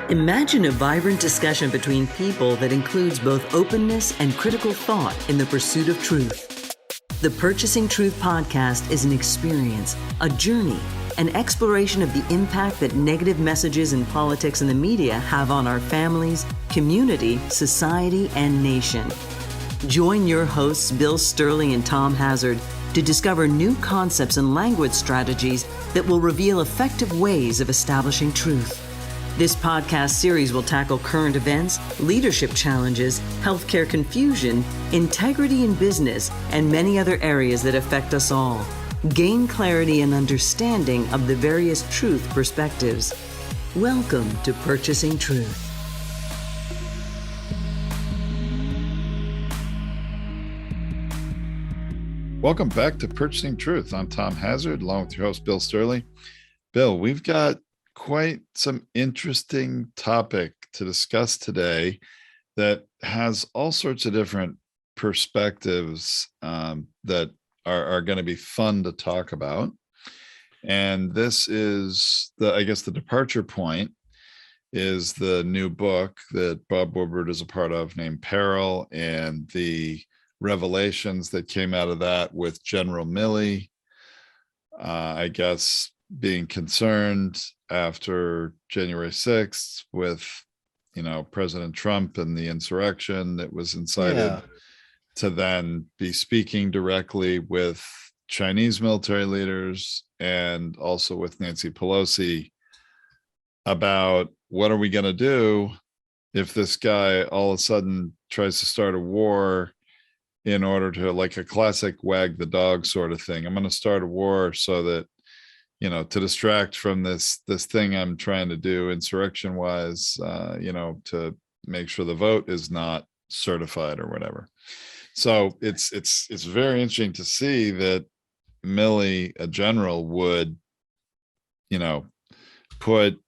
Imagine a vibrant discussion between people that includes both openness and critical thought in the pursuit of truth. The Purchasing Truth podcast is an experience, a journey, an exploration of the impact that negative messages in politics and the media have on our families, community, society, and nation. Join your hosts, Bill Stierle and Tom Hazard, to discover new concepts and language strategies that will reveal effective ways of establishing truth. This podcast series will tackle current events, leadership challenges, healthcare confusion, integrity in business, and many other areas that affect us all. Gain clarity and understanding of the various truth perspectives. Welcome to Purchasing Truth. Welcome back to Purchasing Truth. I'm Tom Hazard, along with your host, Bill Stierle. Bill, we've got quite some interesting topic to discuss today that has all sorts of different perspectives that are going to be fun to talk about. And this is the departure point is the new book that Bob Woodward is a part of named Peril, and the revelations that came out of that with General Milley, being concerned after January 6th with, President Trump and the insurrection that was incited, to then be speaking directly with Chinese military leaders and also with Nancy Pelosi about what are we going to do if this guy all of a sudden tries to start a war in order to, like a classic wag the dog sort of thing. I'm going to start a war so that, to distract from this thing I'm trying to do insurrection wise, to make sure the vote is not certified or whatever. So it's very interesting to see that Milley, a general, would, put,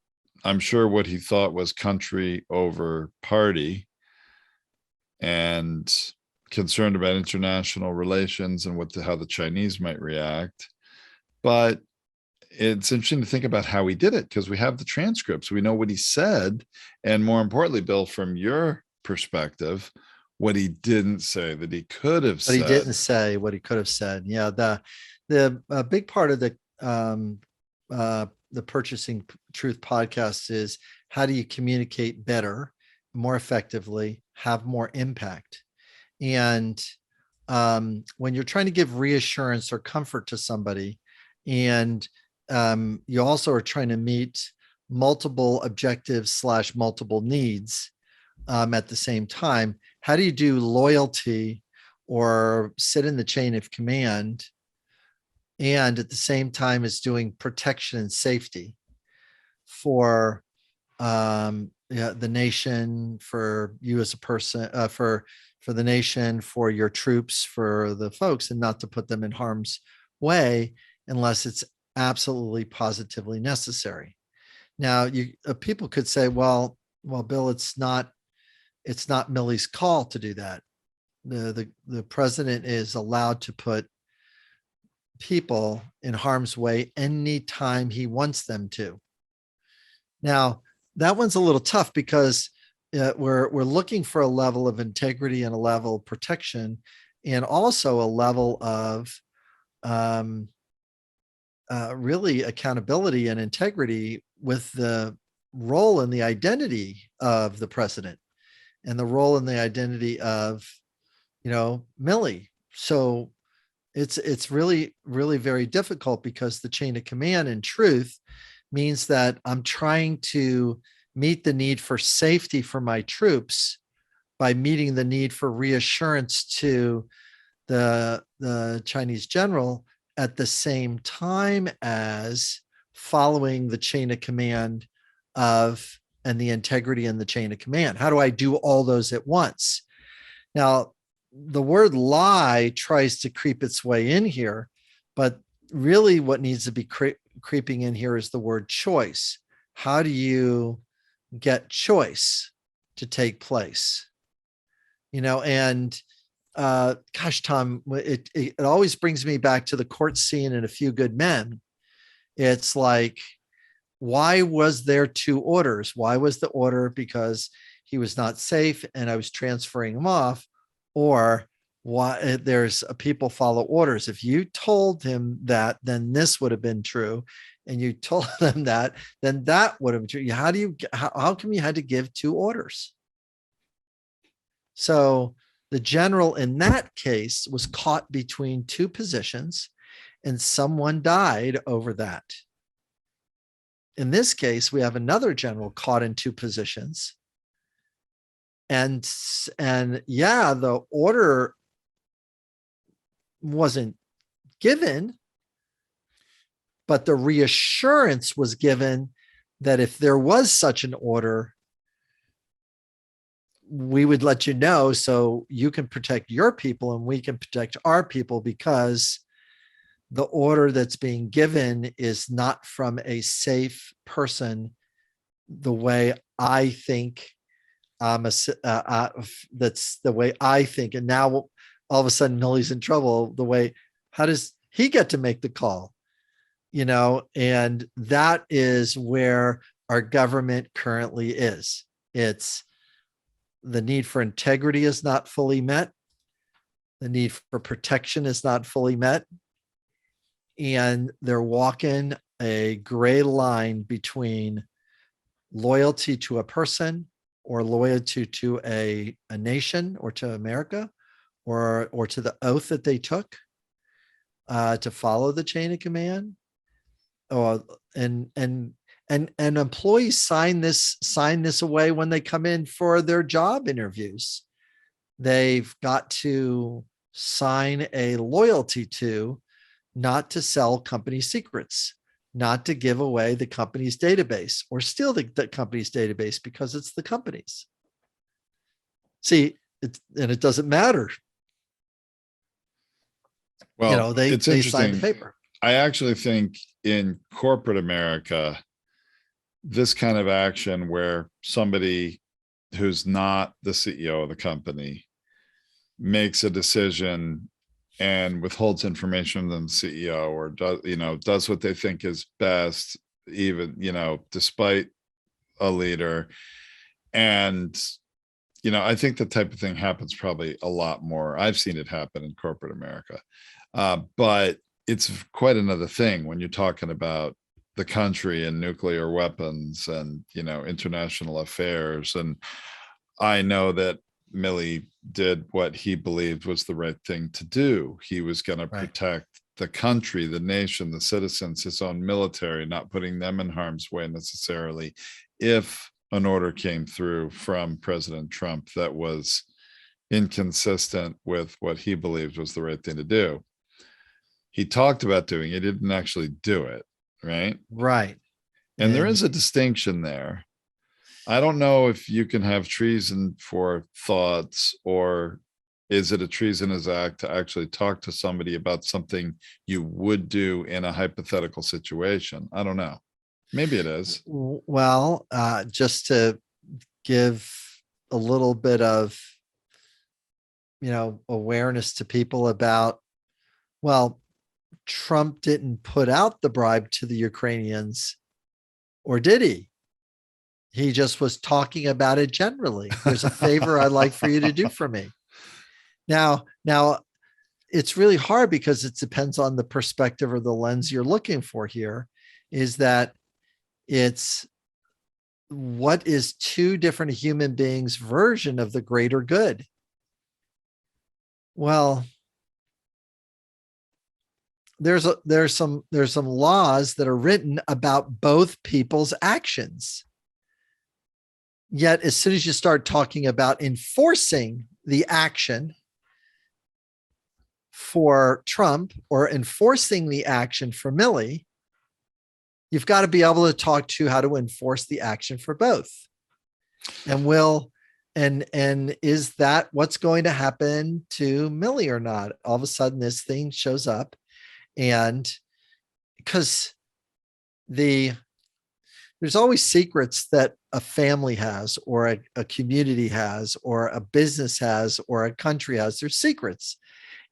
I'm sure, what he thought was country over party, and concerned about international relations and how the Chinese might react. But it's interesting to think about how he did it, because we have the transcripts. We know what he said. And more importantly, Bill, from your perspective, what he didn't say that he could have said. But he didn't say what he could have said. Yeah. The big part of the Purchasing Truth podcast is, how do you communicate better, more effectively, have more impact? And when you're trying to give reassurance or comfort to somebody, and you also are trying to meet multiple objectives / multiple needs at the same time, how do you do loyalty or sit in the chain of command, and at the same time is doing protection and safety for the nation, for you as a person, for the nation, for your troops, for the folks, and not to put them in harm's way unless it's absolutely positively necessary. Now, people could say, well, Bill, it's not Milley's call to do that. The president is allowed to put people in harm's way anytime he wants them to. Now, that one's a little tough, because we're looking for a level of integrity and a level of protection, and also a level of really accountability and integrity with the role and the identity of the president and the role and the identity of, Milley. So it's really, really very difficult, because the chain of command in truth means that I'm trying to meet the need for safety for my troops by meeting the need for reassurance to the Chinese general, at the same time as following the chain of command and the integrity in the chain of command. How do I do all those at once? Now, the word lie tries to creep its way in here, but really what needs to be creeping in here is the word choice. How do you get choice to take place? Gosh, Tom, it always brings me back to the court scene in A Few Good Men, It's like, why was there 2 orders? Why was the order because he was not safe and I was transferring him off? Or why there's people follow orders? If you told him that, then this would have been true. And you told them that, then that would have been true. How come you had to give 2 orders? So the general in that case was caught between 2 positions and someone died over that. In this case, we have another general caught in 2 positions. And yeah, the order wasn't given, but the reassurance was given that if there was such an order, we would let you know so you can protect your people and we can protect our people, because the order that's being given is not from a safe person the way I think. That's the way I think. And now all of a sudden Millie's in trouble. How does he get to make the call? And that is where our government currently is. It's the need for integrity is not fully met. The need for protection is not fully met. And they're walking a gray line between loyalty to a person or loyalty to a nation or to America or to the oath that they took to follow the chain of command. And employees sign this away when they come in for their job interviews. They've got to sign a loyalty to not to sell company secrets, not to give away the company's database or steal the company's database because it's the company's. See, it doesn't matter. Well, they interesting. sign the paper. I actually think in corporate America, this kind of action where somebody who's not the CEO of the company makes a decision and withholds information from the CEO or does what they think is best, even, despite a leader. And, I think the type of thing happens probably a lot more. I've seen it happen in corporate America. But it's quite another thing when you're talking about the country and nuclear weapons and, international affairs. And I know that Milley did what he believed was the right thing to do. He was going to protect the country, the nation, the citizens, his own military, not putting them in harm's way necessarily. If an order came through from President Trump that was inconsistent with what he believed was the right thing to do, he talked about doing it. He didn't actually do it. Right. And there is a distinction there. I don't know if you can have treason for thoughts, or is it a treasonous act to actually talk to somebody about something you would do in a hypothetical situation? I don't know. Maybe it is. Well, just to give a little bit of, awareness to people about, Trump didn't put out the bribe to the Ukrainians, or did he? He just was talking about it generally. There's a favor I'd like for you to do for me. Now it's really hard because it depends on the perspective or the lens you're looking for here, is that it's what is 2 different human beings' version of the greater good. Well, there's some laws that are written about both people's actions. Yet as soon as you start talking about enforcing the action for Trump or enforcing the action for Milley, you've got to be able to talk to how to enforce the action for both. And is that what's going to happen to Milley or not? All of a sudden this thing shows up, and because there's always secrets that a family has, or a community has, or a business has, or a country has. There's secrets.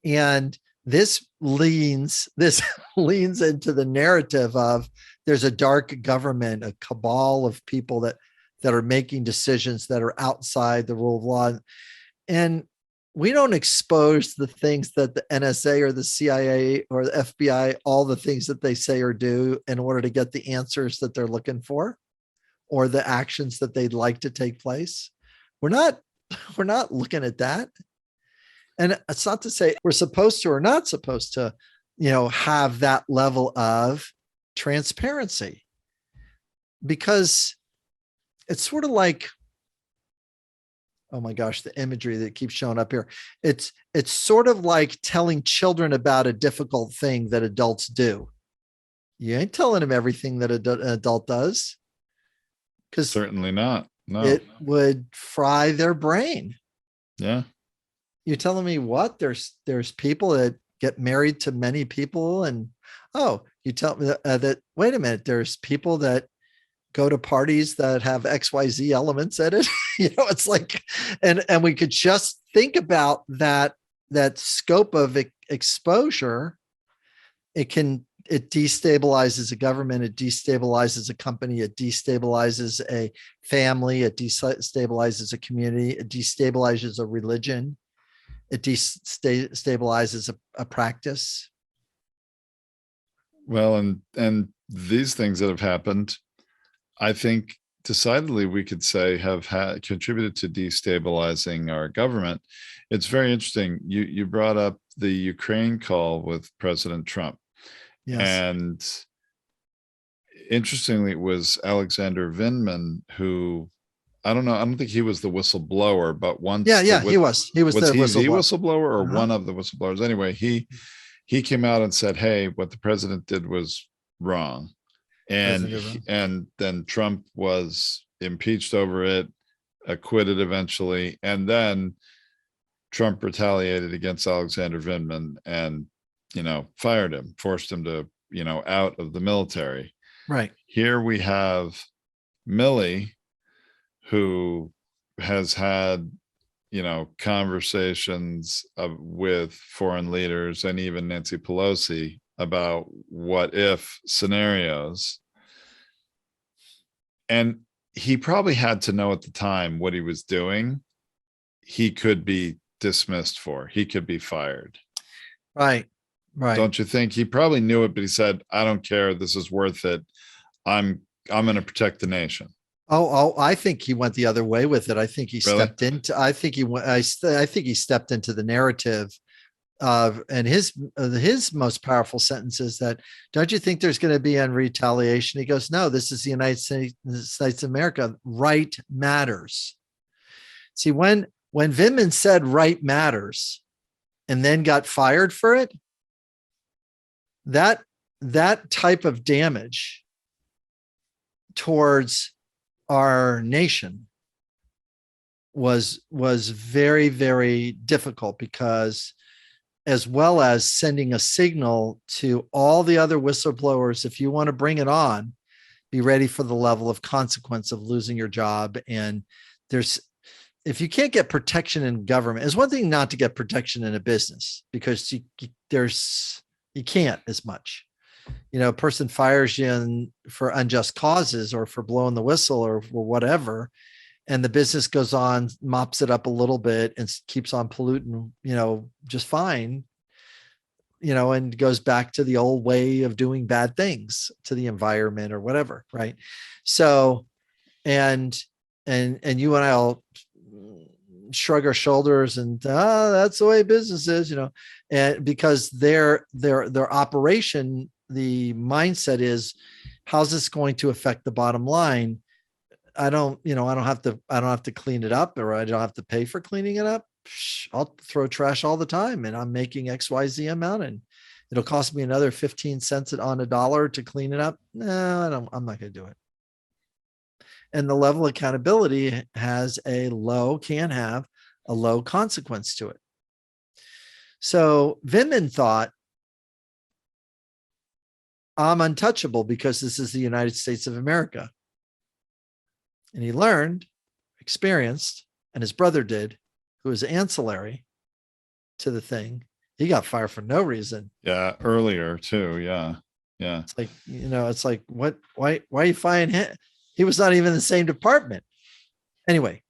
And this leans into the narrative of there's a dark government, a cabal of people that are making decisions that are outside the rule of law. And we don't expose the things that the NSA or the CIA or the FBI, all the things that they say or do in order to get the answers that they're looking for or the actions that they'd like to take place. We're not looking at that. And it's not to say we're supposed to or not supposed to, have that level of transparency, because it's sort of like, oh my gosh, the imagery that keeps showing up here. It's sort of like telling children about a difficult thing that adults do. You ain't telling them everything that an adult does, because certainly not. No, it would fry their brain. Yeah. You're telling me what? There's people that get married to many people, and you tell me that wait a minute, there's people that go to parties that have XYZ elements in it. It's like, and we could just think about that scope of exposure. It destabilizes a government, it destabilizes a company, it destabilizes a family, it destabilizes a community, it destabilizes a religion, it destabilizes a practice. Well, and these things that have happened, I think decidedly we could say have contributed to destabilizing our government. It's very interesting. You brought up the Ukraine call with President Trump. Yes. And interestingly, it was Alexander Vindman who, I don't think he was the whistleblower, but once. He was the whistleblower or one of the whistleblowers. Anyway, he came out and said, hey, what the president did was wrong. And then Trump was impeached over it, acquitted eventually. And then Trump retaliated against Alexander Vindman and, fired him, forced him to, out of the military. Right. Here we have Milley, who has had, conversations with foreign leaders and even Nancy Pelosi about what if scenarios. And he probably had to know at the time what he was doing. He could be dismissed for, he could be fired. Right. Don't you think? He probably knew it, but he said, I don't care. This is worth it. I'm going to protect the nation. I think he went the other way with it. I think he stepped into, I think he stepped into the narrative of, and his most powerful sentence is that, don't you think there's going to be a retaliation? He goes, no, this is the United States of America. Right matters. See, when Vindman said right matters and then got fired for it, that type of damage towards our nation was very, very difficult, because as well as sending a signal to all the other whistleblowers, if you want to bring it on, be ready for the level of consequence of losing your job. And if you can't get protection in government, it's one thing not to get protection in a business, because you can't as much. A person fires you for unjust causes or for blowing the whistle or for whatever, and the business goes on, mops it up a little bit and keeps on polluting, just fine, and goes back to the old way of doing bad things to the environment or whatever. Right. So, and you and I'll shrug our shoulders and that's the way business is, and because their operation, the mindset is, how's this going to affect the bottom line? I don't have to clean it up, or I don't have to pay for cleaning it up. I'll throw trash all the time and I'm making XYZ amount and it'll cost me another 15 cents on a dollar to clean it up. No, I'm not going to do it. And the level of accountability can have a low consequence to it. So Vindman thought, I'm untouchable because this is the United States of America. And he experienced, and his brother did, who was ancillary to the thing. He got fired for no reason. Yeah, earlier too. Yeah. Yeah. It's like, it's like, what, why are you firing him? He was not even in the same department. Anyway,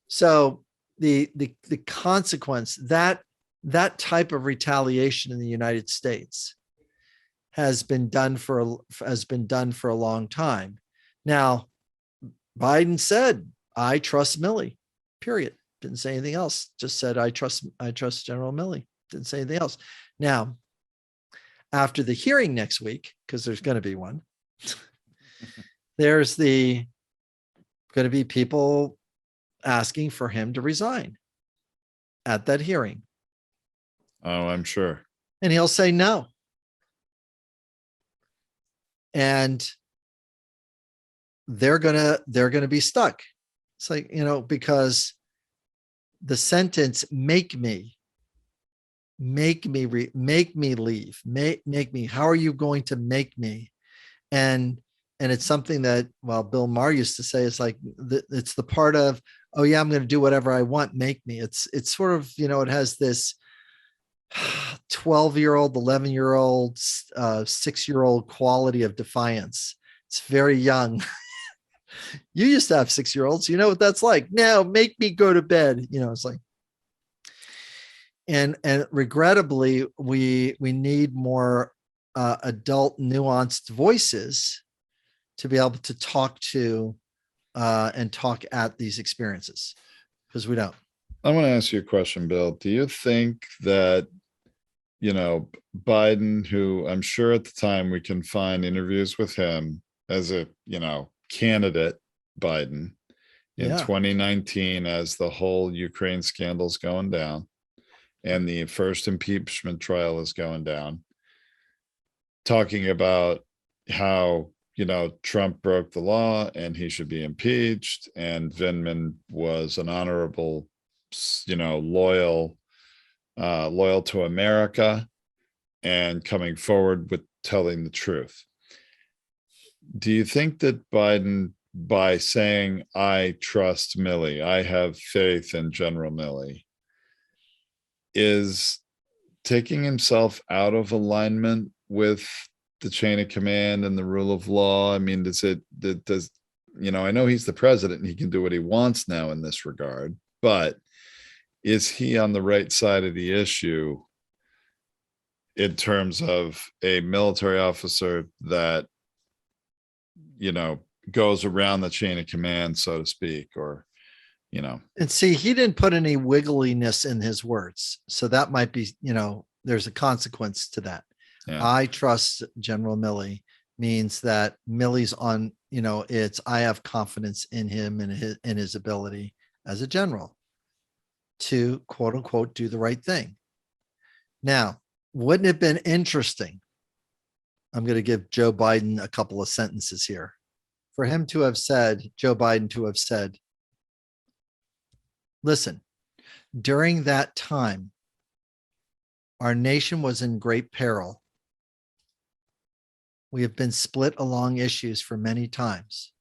so the consequence, that type of retaliation in the United States has been done for a long time. Now, Biden said, I trust Milley, period. Didn't say anything else. Just said, I trust General Milley. Didn't say anything else. Now, after the hearing next week, because there's going to be one, there's going to be people asking for him to resign at that hearing. Oh, I'm sure. And he'll say no. And they're gonna be stuck. It's like, because the sentence make me leave, make me, how are you going to make me? And it's something that, well, Bill Maher used to say, it's like, it's the part of, oh yeah, I'm going to do whatever I want, make me. It's sort of, it has this 12-year-old, 11-year-old, 6-year-old quality of defiance. It's very young. You used to have 6-year-olds. You know what that's like. Now make me go to bed. It's like, and regrettably, we need more adult, nuanced voices to be able to talk to and talk at these experiences, because we don't. I want to ask you a question, Bill. Do you think that, Biden, who I'm sure at the time we can find interviews with him as a, candidate Biden in 2019, as the whole Ukraine scandal's going down and the first impeachment trial is going down, talking about how, Trump broke the law and he should be impeached, and Vindman was an honorable, loyal to America and coming forward with telling the truth. Do you think that Biden, by saying, I trust Milley, I have faith in General Milley, is taking himself out of alignment with the chain of command and the rule of law? I mean, I know he's the president and he can do what he wants now in this regard, but is he on the right side of the issue in terms of a military officer that, goes around the chain of command, so to speak, or, And see, he didn't put any wiggliness in his words. So that might be, there's a consequence to that. Yeah. I trust General Milley means that Milley's on, it's, I have confidence in him and his ability as a general to, quote unquote, do the right thing. Now, wouldn't it have been interesting? I'm going to give Joe Biden a couple of sentences here. For him to have said, Joe Biden to have said, listen, during that time, our nation was in great peril. We have been split along issues for many times.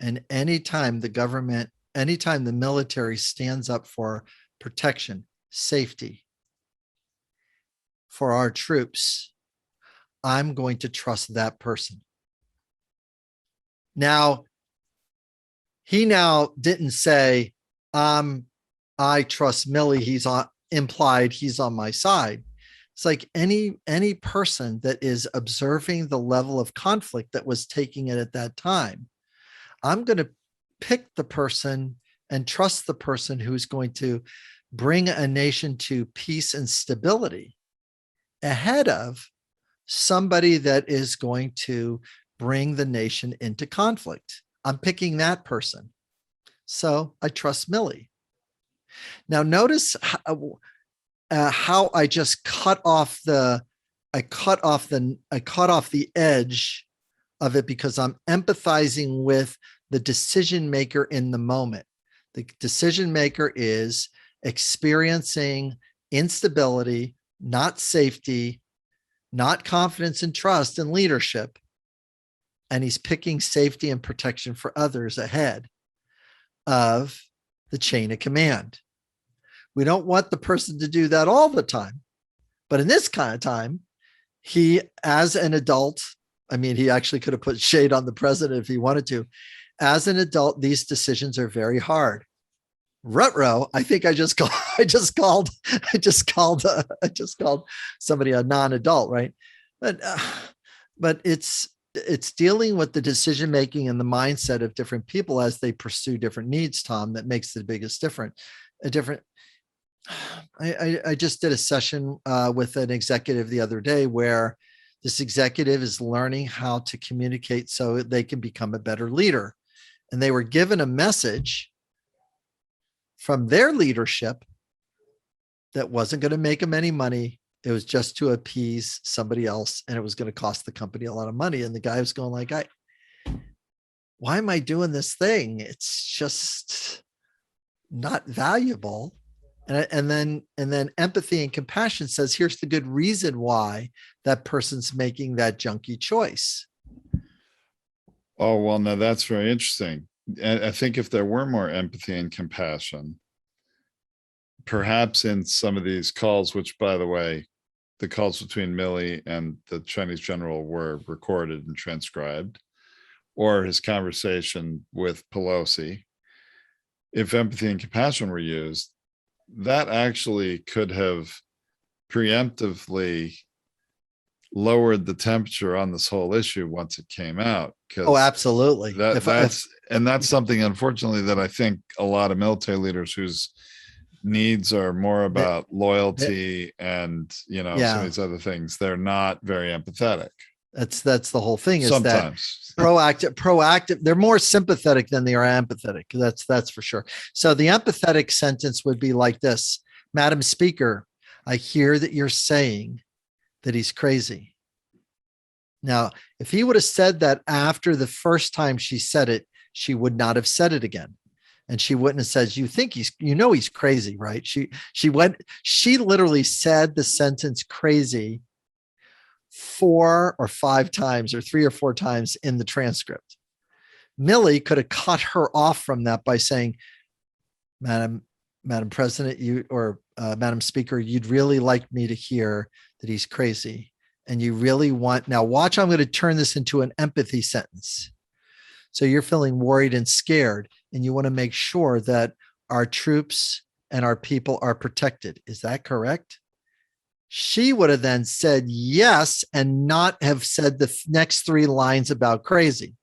And anytime the military stands up for protection, safety for our troops, I'm going to trust that person. Now, he didn't say, I trust Milley. He's implied he's on my side. It's like any person that is observing the level of conflict that was taking it at that time. I'm going to pick the person and trust the person who's going to bring a nation to peace and stability ahead of somebody that is going to bring the nation into conflict. I'm picking that person. So I trust Milley. Now notice how I just cut off the edge of it, because I'm empathizing with the decision maker in the moment. The decision maker is experiencing instability, not safety, not confidence and trust and leadership. And he's picking safety and protection for others ahead of the chain of command. We don't want the person to do that all the time. But in this kind of time, he, as an adult, I mean, he actually could have put shade on the president if he wanted to. As an adult, these decisions are very hard. Rutro, I think I just called somebody a non-adult, right? But it's dealing with the decision making and the mindset of different people as they pursue different needs, Tom, that makes the biggest difference. I just did a session with an executive the other day where this executive is learning how to communicate so they can become a better leader. And they were given a message from their leadership that wasn't going to make them any money. It was just to appease somebody else, and it was going to cost the company a lot of money. And the guy was going like, why am I doing this thing? It's just not valuable. And then empathy and compassion says, here's the good reason why that person's making that junky choice. Oh, well, now that's very interesting. And I think if there were more empathy and compassion, perhaps in some of these calls, which, by the way, the calls between Milley and the Chinese general were recorded and transcribed, or his conversation with Pelosi, if empathy and compassion were used, that actually could have preemptively lowered the temperature on this whole issue once it came out. Oh, absolutely. That's something, unfortunately, that I think a lot of military leaders whose needs are more about loyalty and, some of these other things, they're not very empathetic. That's the whole thing, is sometimes that proactive, they're more sympathetic than they are empathetic. That's for sure. So the empathetic sentence would be like this: Madam Speaker, I hear that you're saying that he's crazy. Now, if he would have said that after the first time she said it, she would not have said it again. And she wouldn't have said, he's crazy, right? She literally said the sentence crazy 4 or 5 times or 3 or 4 times in the transcript. Milley could have cut her off from that by saying, Madam President, Madam Speaker, you'd really like me to hear that he's crazy. And you really now watch, I'm going to turn this into an empathy sentence. So you're feeling worried and scared, and you want to make sure that our troops and our people are protected. Is that correct? She would have then said yes and not have said the next 3 lines about crazy.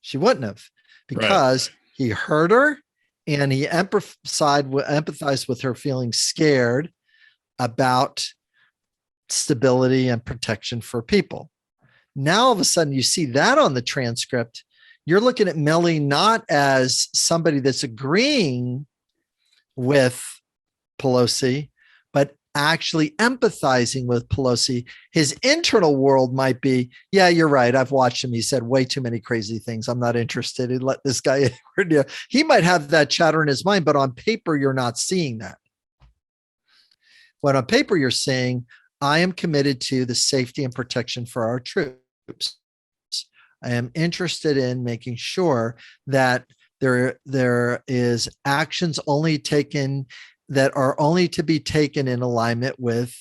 She wouldn't have, because he heard her and he empathized with her feeling scared about stability and protection for people. Now, all of a sudden, you see that on the transcript. You're looking at Milley not as somebody that's agreeing with Pelosi, but actually empathizing with Pelosi. His internal world might be, yeah, you're right. I've watched him. He said way too many crazy things. I'm not interested in let this guy in. He might have that chatter in his mind, but on paper, you're not seeing that. When on paper, you're saying, I am committed to the safety and protection for our troops. I am interested in making sure that there is actions only taken that are only to be taken in alignment with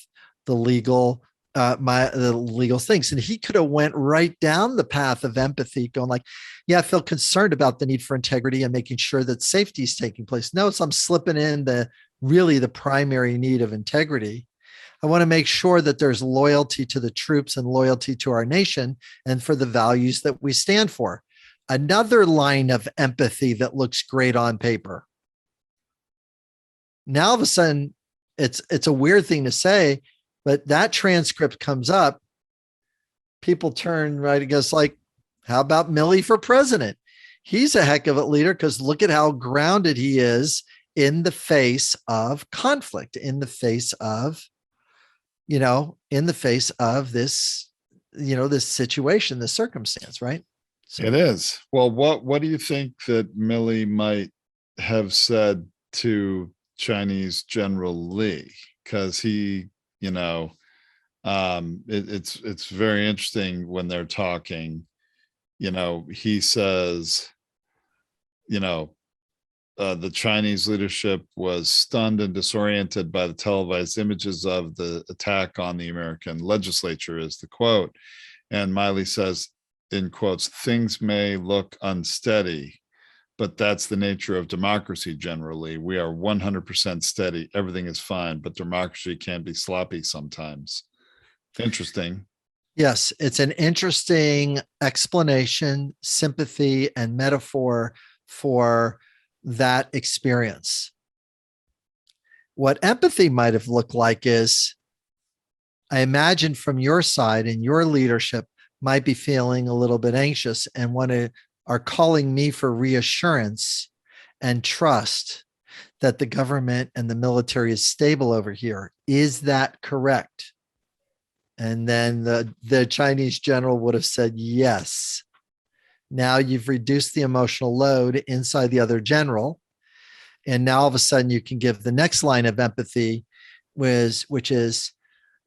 the legal things. And he could have went right down the path of empathy, going like, yeah, I feel concerned about the need for integrity and making sure that safety is taking place. No, so I'm slipping in the primary need of integrity. I want to make sure that there's loyalty to the troops and loyalty to our nation and for the values that we stand for. Another line of empathy that looks great on paper. Now, all of a sudden, it's a weird thing to say, but that transcript comes up. People turn right and goes like, how about Milley for president? He's a heck of a leader, because look at how grounded he is in the face of conflict, in the face of this, this situation, this circumstance, right? So, it is. Well, what do you think that Milley might have said to Chinese General Lee? Because he, it's very interesting when they're talking. He says, the Chinese leadership was stunned and disoriented by the televised images of the attack on the American legislature, is the quote. And Miley says, in quotes, things may look unsteady, but that's the nature of democracy generally. We are 100% steady. Everything is fine, but democracy can be sloppy sometimes. Interesting. Yes, it's an interesting explanation, sympathy, and metaphor for that experience. What empathy might have looked like is, I imagine from your side and your leadership might be feeling a little bit anxious and are calling me for reassurance and trust that the government and the military is stable over here. Is that correct? And then the Chinese general would have said, yes. Now you've reduced the emotional load inside the other general. And now all of a sudden you can give the next line of empathy, which is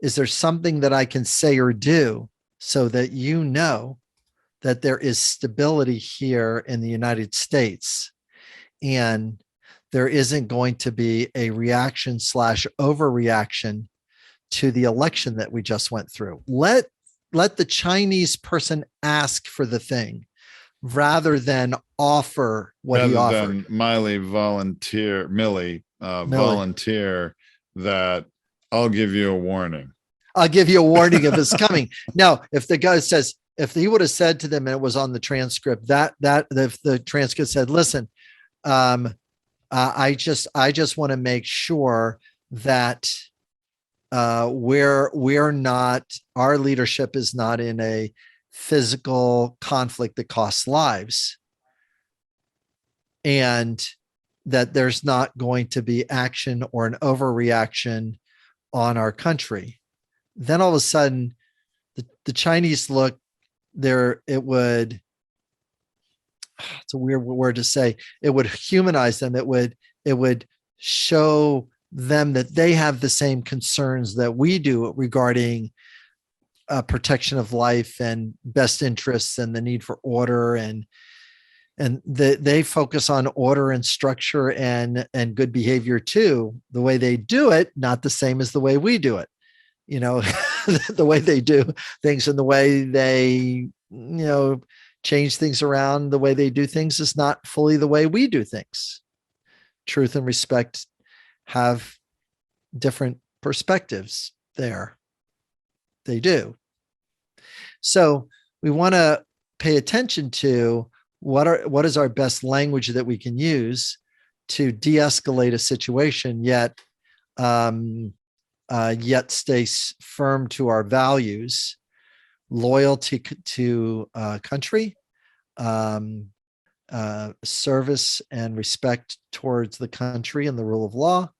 there something that I can say or do so that you know that there is stability here in the United States and there isn't going to be a reaction / overreaction to the election that we just went through. Let the Chinese person ask for the thing rather than offer what he offered. Millie volunteer that I'll give you a warning. I'll give you a warning if it's coming. Now, if the guy says, if he would have said to them, and it was on the transcript, that if the transcript said, listen, I just want to make sure that we're not, our leadership is not in a physical conflict that costs lives, and that there's not going to be action or an overreaction on our country. Then all of a sudden the Chinese look there, it's a weird word to say, it would humanize them. It would show them that they have the same concerns that we do regarding protection of life and best interests and the need for order, and they focus on order and structure and good behavior too. The way they do it, not the same as the way we do it. You know, the way they do things and the way they, change things around, the way they do things is not fully the way we do things. Truth and respect have different perspectives there. They do. So we want to pay attention to what is our best language that we can use to de-escalate a situation, yet stay firm to our values, loyalty to country, service and respect towards the country and the rule of law.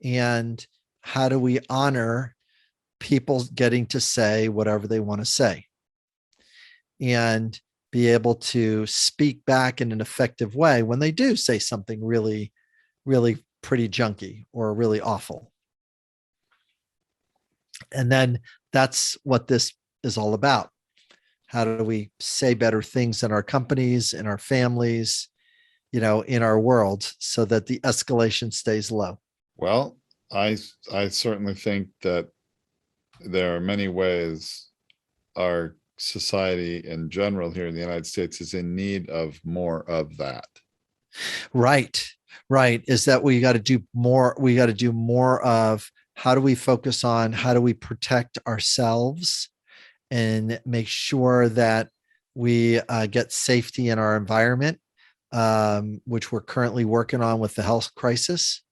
And how do we honor people getting to say whatever they want to say and be able to speak back in an effective way when they do say something really, really pretty junky or really awful. And then that's what this is all about. How do we say better things in our companies, in our families, in our world, so that the escalation stays low? Well, I certainly think that there are many ways our society in general here in the United States is in need of more of that. Right. Is that we got to do more. We got to do more of, how do we focus on, how do we protect ourselves and make sure that we get safety in our environment, which we're currently working on with the health crisis.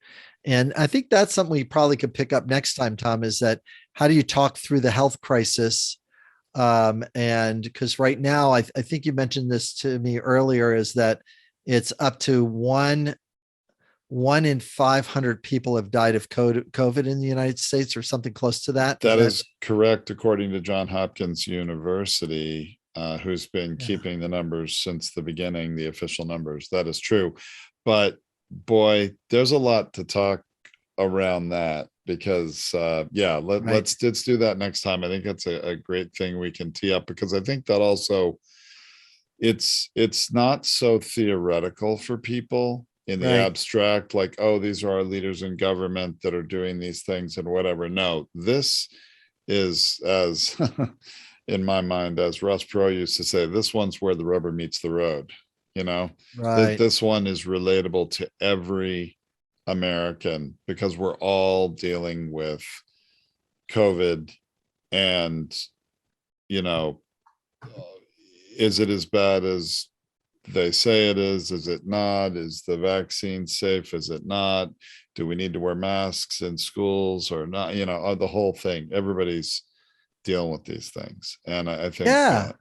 And I think that's something we probably could pick up next time, Tom, is that how do you talk through the health crisis? And because right now, I think you mentioned this to me earlier, is that it's up to one in 500 people have died of COVID in the United States, or something close to that. That is correct, according to Johns Hopkins University, who's been keeping the numbers since the beginning, the official numbers. That is true. But boy, there's a lot to talk around that, because let's do that next time. I think that's a great thing we can tee up, because I think that also it's not so theoretical for people in the abstract, like, oh, these are our leaders in government that are doing these things and whatever. No, this is, as in my mind, as Ross Perot used to say, this one's where the rubber meets the road. This one is relatable to every American, because we're all dealing with COVID. And is it as bad as they say it is? Is it not? Is the vaccine safe? Is it not? Do we need to wear masks in schools or not? The whole thing. Everybody's dealing with these things, and I think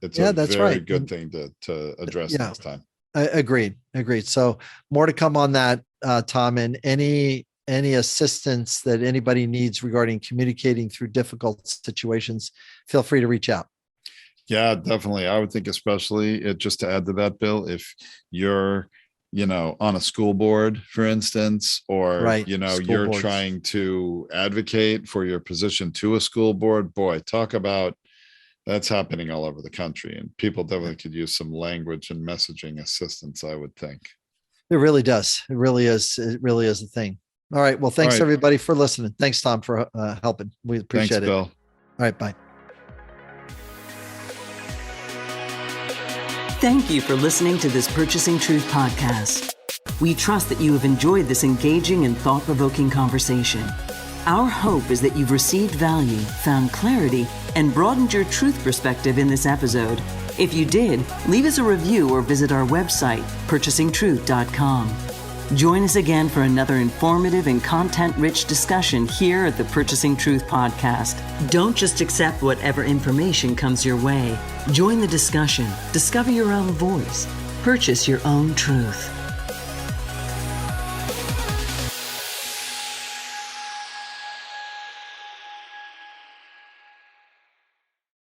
it's a very good thing to address this time. Agreed. So more to come on that, Tom, and any assistance that anybody needs regarding communicating through difficult situations, feel free to reach out. Yeah, definitely. I would think, especially just to add to that, Bill, if you're, on a school board, for instance, or, you're boards. Trying to advocate for your position to a school board, boy, talk about, that's happening all over the country, and people definitely could use some language and messaging assistance, I would think. It really does. It really is. It really is a thing. All right. Well, thanks everybody for listening. Thanks, Tom, for helping. We appreciate it. Bill. All right. Bye. Thank you for listening to this Purchasing Truth podcast. We trust that you have enjoyed this engaging and thought-provoking conversation. Our hope is that you've received value, found clarity, and broadened your truth perspective in this episode. If you did, leave us a review or visit our website, purchasingtruth.com. Join us again for another informative and content-rich discussion here at the Purchasing Truth podcast. Don't just accept whatever information comes your way. Join the discussion. Discover your own voice. Purchase your own truth.